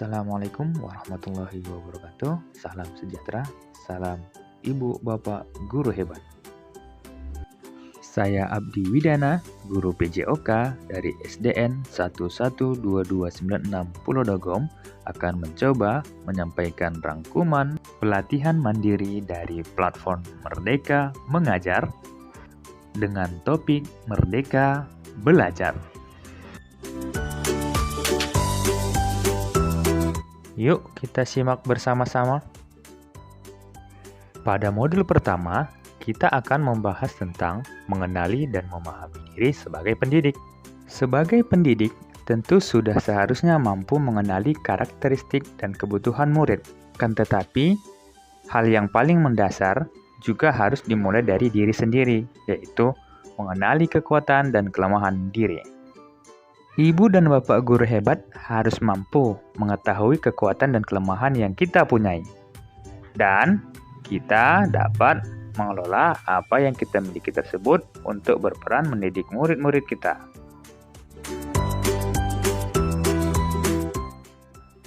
Assalamualaikum warahmatullahi wabarakatuh. Salam sejahtera, salam Ibu Bapak Guru Hebat. Saya Abdi Widana, Guru PJOK dari SDN 112296 Pulau Dagom akan mencoba menyampaikan rangkuman pelatihan mandiri dari platform Merdeka Mengajar dengan topik Merdeka Belajar. Yuk kita simak bersama-sama. Pada modul pertama, kita akan membahas tentang mengenali dan memahami diri sebagai pendidik. Sebagai pendidik, tentu sudah seharusnya mampu mengenali karakteristik dan kebutuhan murid. Kan tetapi, hal yang paling mendasar juga harus dimulai dari diri sendiri, yaitu mengenali kekuatan dan kelemahan diri. Ibu dan Bapak Guru Hebat harus mampu mengetahui kekuatan dan kelemahan yang kita punyai. Dan kita dapat mengelola apa yang kita miliki tersebut untuk berperan mendidik murid-murid kita.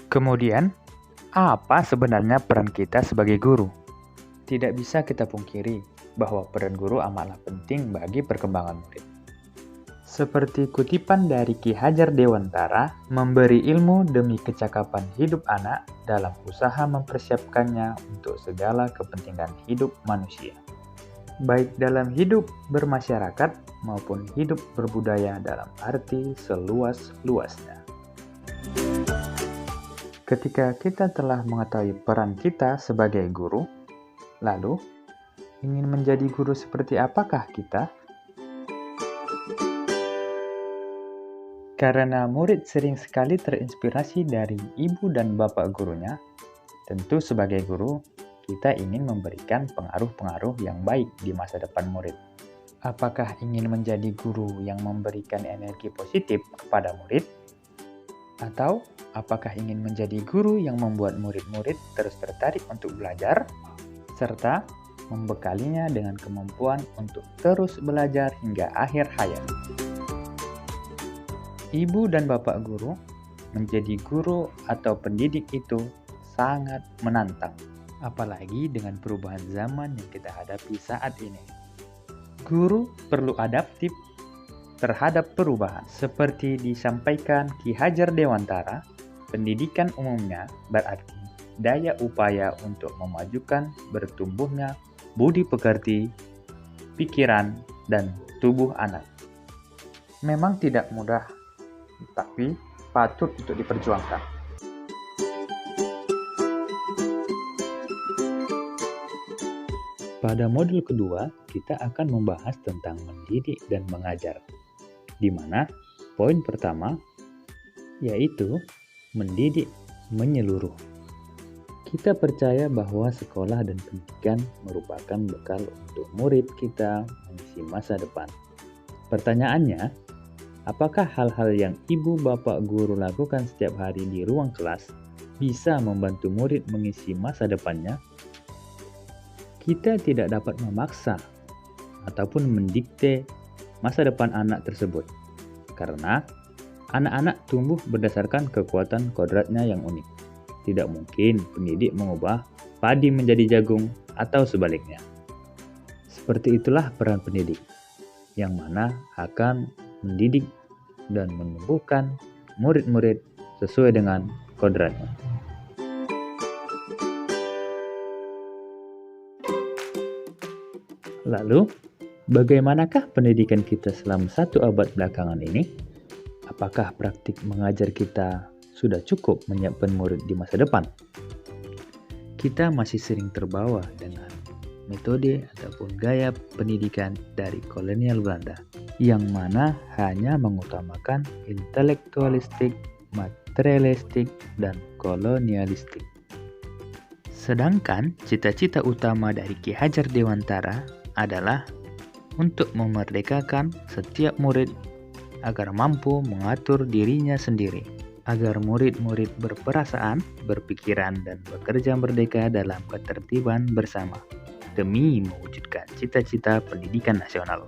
Kemudian, apa sebenarnya peran kita sebagai guru? Tidak bisa kita pungkiri bahwa peran guru amatlah penting bagi perkembangan murid. Seperti kutipan dari Ki Hajar Dewantara, memberi ilmu demi kecakapan hidup anak dalam usaha mempersiapkannya untuk segala kepentingan hidup manusia. Baik dalam hidup bermasyarakat maupun hidup berbudaya dalam arti seluas-luasnya. Ketika kita telah mengetahui peran kita sebagai guru, lalu ingin menjadi guru seperti apakah kita? Karena murid sering sekali terinspirasi dari ibu dan bapak gurunya, tentu sebagai guru, kita ingin memberikan pengaruh-pengaruh yang baik di masa depan murid. Apakah ingin menjadi guru yang memberikan energi positif kepada murid? Atau apakah ingin menjadi guru yang membuat murid-murid terus tertarik untuk belajar, serta membekalinya dengan kemampuan untuk terus belajar hingga akhir hayat? Ibu dan bapak guru, menjadi guru atau pendidik itu sangat menantang, apalagi dengan perubahan zaman yang kita hadapi saat ini. Guru perlu adaptif terhadap perubahan. Seperti disampaikan Ki Hajar Dewantara, pendidikan umumnya berarti daya upaya untuk memajukan bertumbuhnya budi pekerti, pikiran, dan tubuh anak. Memang tidak mudah, tapi patut untuk diperjuangkan. Pada modul kedua, kita akan membahas tentang mendidik dan mengajar, di mana poin pertama yaitu mendidik menyeluruh. Kita percaya bahwa sekolah dan pendidikan merupakan bekal untuk murid kita mengisi masa depan. Pertanyaannya, apakah hal-hal yang ibu bapak guru lakukan setiap hari di ruang kelas bisa membantu murid mengisi masa depannya? Kita tidak dapat memaksa ataupun mendikte masa depan anak tersebut, karena anak-anak tumbuh berdasarkan kekuatan kodratnya yang unik. Tidak mungkin pendidik mengubah padi menjadi jagung atau sebaliknya. Seperti itulah peran pendidik, yang mana akan mendidik dan menumbuhkan murid-murid sesuai dengan kodratnya. Lalu, bagaimanakah pendidikan kita selama 1 abad belakangan ini? Apakah praktik mengajar kita sudah cukup menyiapkan murid di masa depan? Kita masih sering terbawa dengan metode ataupun gaya pendidikan dari kolonial Belanda, yang mana hanya mengutamakan intelektualistik, materialistik, dan kolonialistik. Sedangkan cita-cita utama dari Ki Hajar Dewantara adalah untuk memerdekakan setiap murid agar mampu mengatur dirinya sendiri, agar murid-murid berperasaan, berpikiran, dan bekerja merdeka dalam ketertiban bersama, demi mewujudkan cita-cita pendidikan nasional.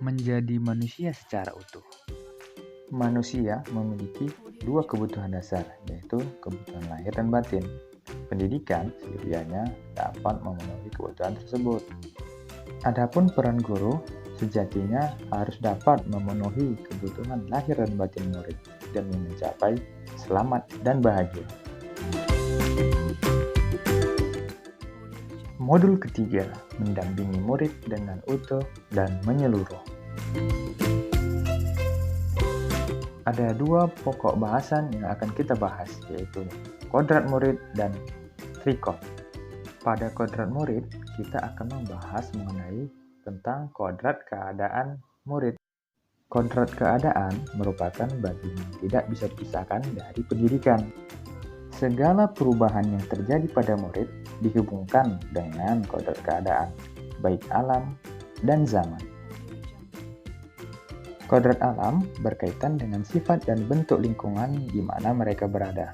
Menjadi manusia secara utuh. Manusia memiliki dua kebutuhan dasar, yaitu kebutuhan lahir dan batin. Pendidikan sedianya dapat memenuhi kebutuhan tersebut. Adapun peran guru sejatinya harus dapat memenuhi kebutuhan lahir dan batin murid demi mencapai selamat dan bahagia. Modul ketiga, mendampingi murid dengan utuh dan menyeluruh. Ada dua pokok bahasan yang akan kita bahas, yaitu kodrat murid dan trikon. Pada kodrat murid, kita akan membahas mengenai tentang kodrat keadaan murid. Kodrat keadaan merupakan bagian yang tidak bisa dipisahkan dari pendidikan. Segala perubahan yang terjadi pada murid dihubungkan dengan kodrat keadaan, baik alam dan zaman. Kodrat alam berkaitan dengan sifat dan bentuk lingkungan di mana mereka berada.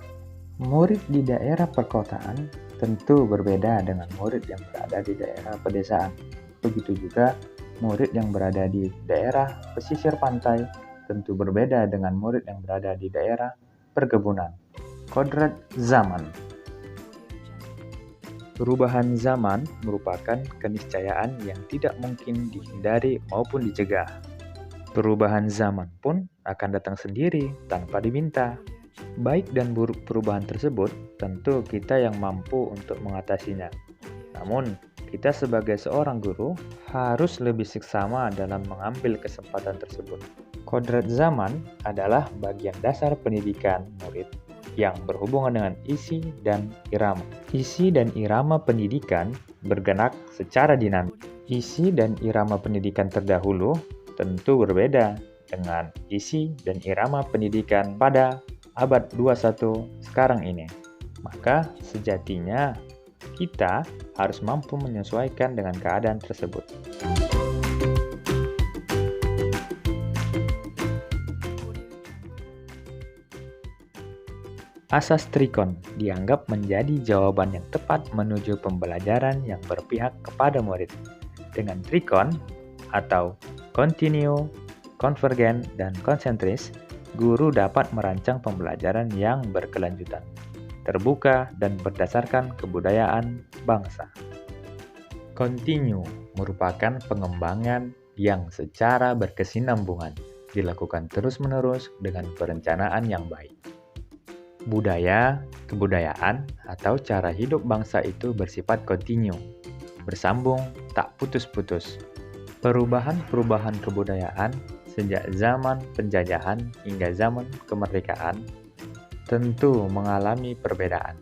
Murid di daerah perkotaan tentu berbeda dengan murid yang berada di daerah pedesaan. Begitu juga murid yang berada di daerah pesisir pantai tentu berbeda dengan murid yang berada di daerah perkebunan. Kodrat zaman. Perubahan zaman merupakan keniscayaan yang tidak mungkin dihindari maupun dicegah. Perubahan zaman pun akan datang sendiri tanpa diminta. Baik dan buruk perubahan tersebut tentu kita yang mampu untuk mengatasinya. Namun, kita sebagai seorang guru harus lebih seksama dalam mengambil kesempatan tersebut. Kodrat zaman adalah bagian dasar pendidikan murid yang berhubungan dengan isi dan irama. Isi dan irama pendidikan bergerak secara dinamis. Isi dan irama pendidikan terdahulu tentu berbeda dengan isi dan irama pendidikan pada abad 21 sekarang ini. Maka sejatinya kita harus mampu menyesuaikan dengan keadaan tersebut. Asas trikon dianggap menjadi jawaban yang tepat menuju pembelajaran yang berpihak kepada murid. Dengan trikon atau kontinu, konvergen, dan konsentris, guru dapat merancang pembelajaran yang berkelanjutan, terbuka, dan berdasarkan kebudayaan bangsa. Kontinu merupakan pengembangan yang secara berkesinambungan, dilakukan terus-menerus dengan perencanaan yang baik. Budaya, kebudayaan, atau cara hidup bangsa itu bersifat kontinu, bersambung, tak putus-putus. Perubahan-perubahan kebudayaan sejak zaman penjajahan hingga zaman kemerdekaan tentu mengalami perbedaan,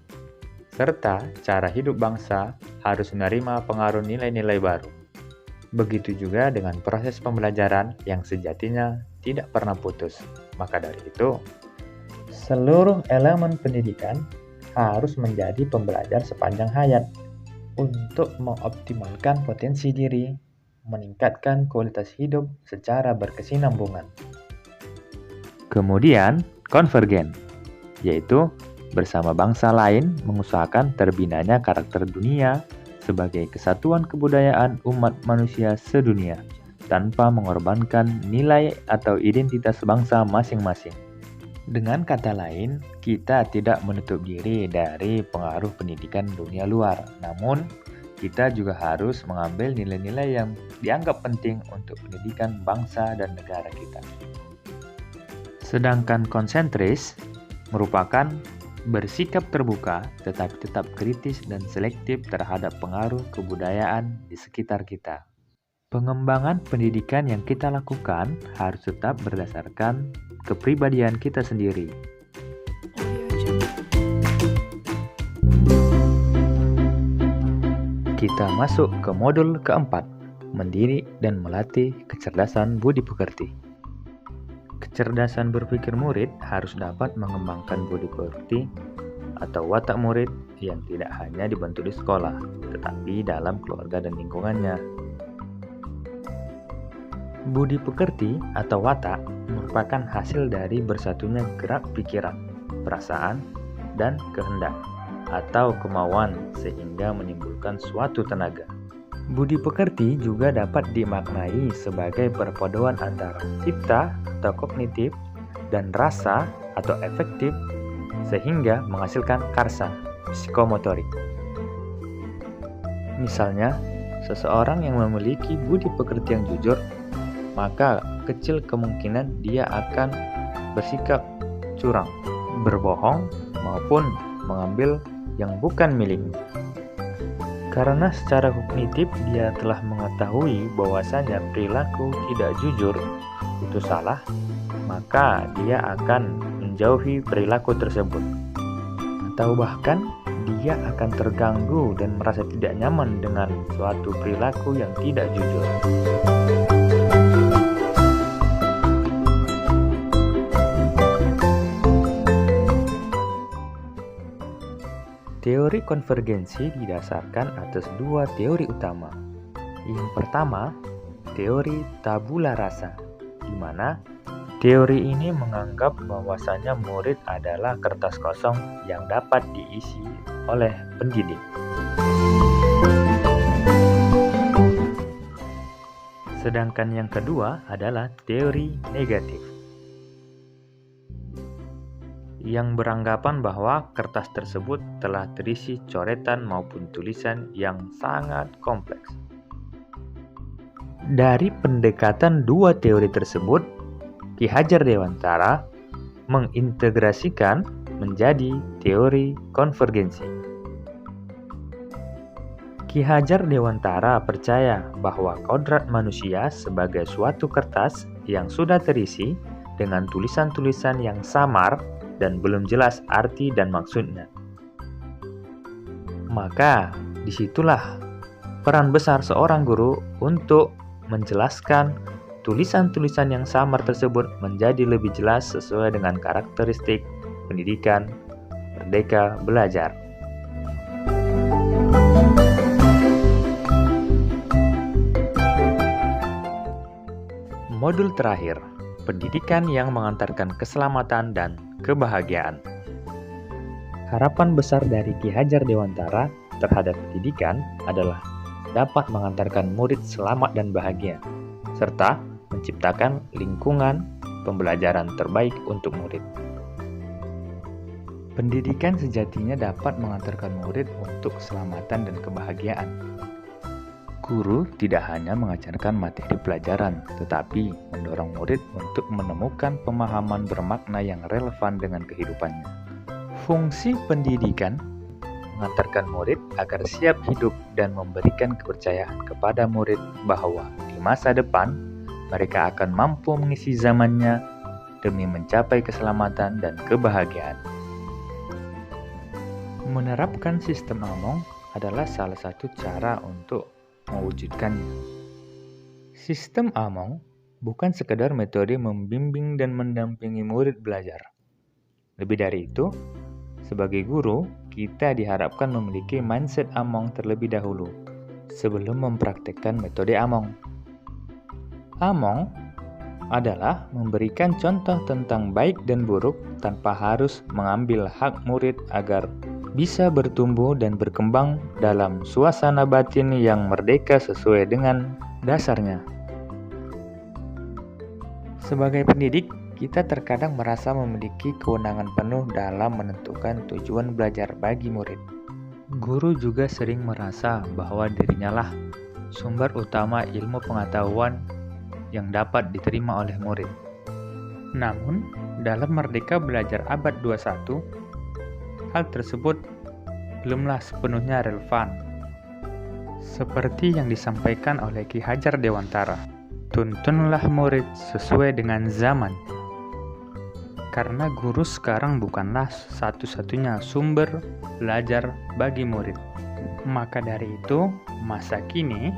serta cara hidup bangsa harus menerima pengaruh nilai-nilai baru. Begitu juga dengan proses pembelajaran yang sejatinya tidak pernah putus. Maka dari itu, seluruh elemen pendidikan harus menjadi pembelajar sepanjang hayat untuk mengoptimalkan potensi diri, meningkatkan kualitas hidup secara berkesinambungan. Kemudian, konvergen, yaitu bersama bangsa lain mengusahakan terbinanya karakter dunia sebagai kesatuan kebudayaan umat manusia sedunia, tanpa mengorbankan nilai atau identitas bangsa masing-masing. Dengan kata lain, kita tidak menutup diri dari pengaruh pendidikan dunia luar, namun kita juga harus mengambil nilai-nilai yang dianggap penting untuk pendidikan bangsa dan negara kita. Sedangkan konsentris merupakan bersikap terbuka tetapi tetap kritis dan selektif terhadap pengaruh kebudayaan di sekitar kita. Pengembangan pendidikan yang kita lakukan harus tetap berdasarkan kepribadian kita sendiri. Kita masuk ke modul keempat, mendidik dan melatih kecerdasan budi pekerti. Kecerdasan berpikir murid harus dapat mengembangkan budi pekerti atau watak murid yang tidak hanya dibentuk di sekolah, tetapi dalam keluarga dan lingkungannya. Budi pekerti atau watak merupakan hasil dari bersatunya gerak pikiran, perasaan, dan kehendak atau kemauan sehingga menimbulkan suatu tenaga. Budi pekerti juga dapat dimaknai sebagai perpaduan antara cipta atau kognitif dan rasa atau efektif sehingga menghasilkan karsa, psikomotorik. Misalnya, seseorang yang memiliki budi pekerti yang jujur, maka kecil kemungkinan dia akan bersikap curang, berbohong, maupun mengambil yang bukan miliknya. Karena secara kognitif dia telah mengetahui bahwasanya perilaku tidak jujur itu salah, maka dia akan menjauhi perilaku tersebut. Atau bahkan dia akan terganggu dan merasa tidak nyaman dengan suatu perilaku yang tidak jujur. Teori konvergensi didasarkan atas dua teori utama. Yang pertama, teori tabula rasa, di mana teori ini menganggap bahwasanya murid adalah kertas kosong yang dapat diisi oleh pendidik. Sedangkan yang kedua adalah teori negatif, yang beranggapan bahwa kertas tersebut telah terisi coretan maupun tulisan yang sangat kompleks. Dari pendekatan dua teori tersebut, Ki Hajar Dewantara mengintegrasikan menjadi teori konvergensi. Ki Hajar Dewantara percaya bahwa kodrat manusia sebagai suatu kertas yang sudah terisi dengan tulisan-tulisan yang samar dan belum jelas arti dan maksudnya. Maka disitulah peran besar seorang guru untuk menjelaskan tulisan-tulisan yang samar tersebut menjadi lebih jelas sesuai dengan karakteristik pendidikan Merdeka Belajar. Modul terakhir, pendidikan yang mengantarkan keselamatan dan kebahagiaan. Harapan besar dari Ki Hajar Dewantara terhadap pendidikan adalah dapat mengantarkan murid selamat dan bahagia, serta menciptakan lingkungan pembelajaran terbaik untuk murid. Pendidikan sejatinya dapat mengantarkan murid untuk keselamatan dan kebahagiaan. Guru tidak hanya mengajarkan materi pelajaran, tetapi mendorong murid untuk menemukan pemahaman bermakna yang relevan dengan kehidupannya. Fungsi pendidikan mengantarkan murid agar siap hidup dan memberikan kepercayaan kepada murid bahwa di masa depan mereka akan mampu mengisi zamannya demi mencapai keselamatan dan kebahagiaan. Menerapkan sistem Among adalah salah satu cara untuk mewujudkannya. Sistem Among bukan sekedar metode membimbing dan mendampingi murid belajar. Lebih dari itu, sebagai guru, kita diharapkan memiliki mindset Among terlebih dahulu sebelum mempraktikkan metode Among. Among adalah memberikan contoh tentang baik dan buruk tanpa harus mengambil hak murid agar bisa bertumbuh dan berkembang dalam suasana batin yang merdeka sesuai dengan dasarnya. Sebagai pendidik, kita terkadang merasa memiliki kewenangan penuh dalam menentukan tujuan belajar bagi murid. Guru juga sering merasa bahwa dirinya lah sumber utama ilmu pengetahuan yang dapat diterima oleh murid. Namun, dalam Merdeka Belajar abad 21, hal tersebut belumlah sepenuhnya relevan. Seperti yang disampaikan oleh Ki Hajar Dewantara, tuntunlah murid sesuai dengan zaman. Karena guru sekarang bukanlah satu-satunya sumber belajar bagi murid. Maka dari itu, masa kini,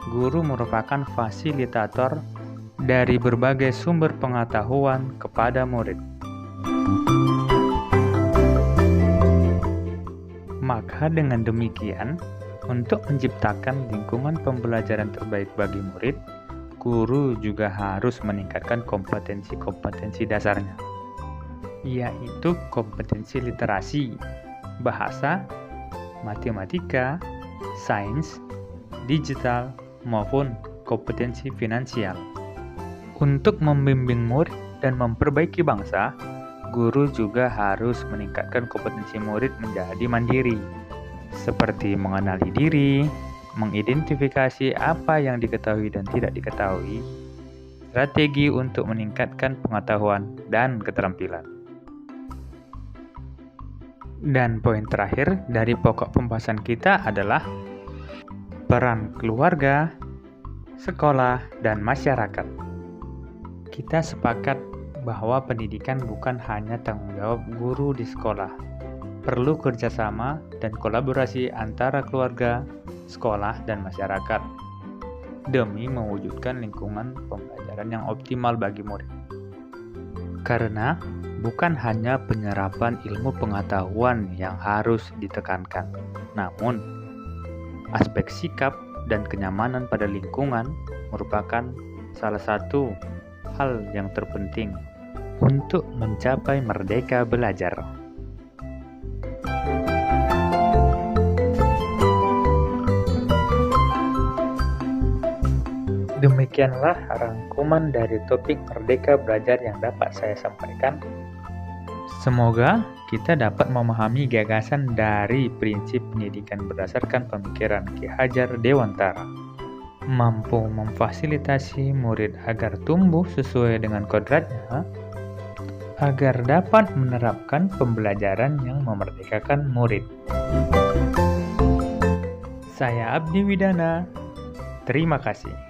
guru merupakan fasilitator dari berbagai sumber pengetahuan kepada murid. Maka dengan demikian, untuk menciptakan lingkungan pembelajaran terbaik bagi murid, guru juga harus meningkatkan kompetensi-kompetensi dasarnya, yaitu kompetensi literasi, bahasa, matematika, sains, digital, maupun kompetensi finansial. Untuk membimbing murid dan memperbaiki bangsa, guru juga harus meningkatkan kompetensi murid menjadi mandiri, seperti mengenali diri, mengidentifikasi apa yang diketahui dan tidak diketahui, strategi untuk meningkatkan pengetahuan dan keterampilan. Dan poin terakhir dari pokok pembahasan kita adalah peran keluarga, sekolah, dan masyarakat. Kita sepakat bahwa pendidikan bukan hanya tanggung jawab guru di sekolah. Perlu kerjasama dan kolaborasi antara keluarga, sekolah, dan masyarakat demi mewujudkan lingkungan pembelajaran yang optimal bagi murid. Karena bukan hanya penyerapan ilmu pengetahuan yang harus ditekankan, namun aspek sikap dan kenyamanan pada lingkungan merupakan salah satu hal yang terpenting untuk mencapai merdeka belajar. Demikianlah rangkuman dari topik Merdeka Belajar yang dapat saya sampaikan. Semoga kita dapat memahami gagasan dari prinsip pendidikan berdasarkan pemikiran Ki Hajar Dewantara, mampu memfasilitasi murid agar tumbuh sesuai dengan kodratnya, agar dapat menerapkan pembelajaran yang memerdekakan murid. Saya Abdi Widana, terima kasih.